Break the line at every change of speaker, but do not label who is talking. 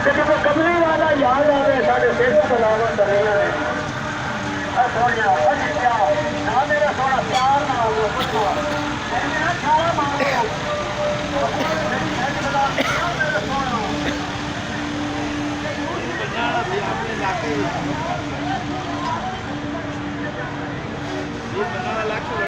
ਜਦੋਂ ਕਮਲੀ ਵਾਲਾ ਯਾਦ ਆਵੇ ਸਾਡੇ ਸਿਰ ਸਲਾਮਤ ਕਰੇਗਾ ਸੋਹਣਿਆ ਅੱਛਾ ਨਾ ਮੇਰਾ ਸੋਹਣਾ ਪਿਆਰ ਨਾਲ ਪੁੱਛੋ ਮੇਰਾ ਖਾਣਾ ਮਾਰੋ ਮੇਰੀ ਹੈਡ ਬਣਾ ਮੇਰਾ ਸੋਹਣਾ ਪੰਜਾਹ ਸੀ ਆਪਣੇ ਇਲਾਕੇ ਵਿੱਚ ਇਹ 15 ਲੱਖ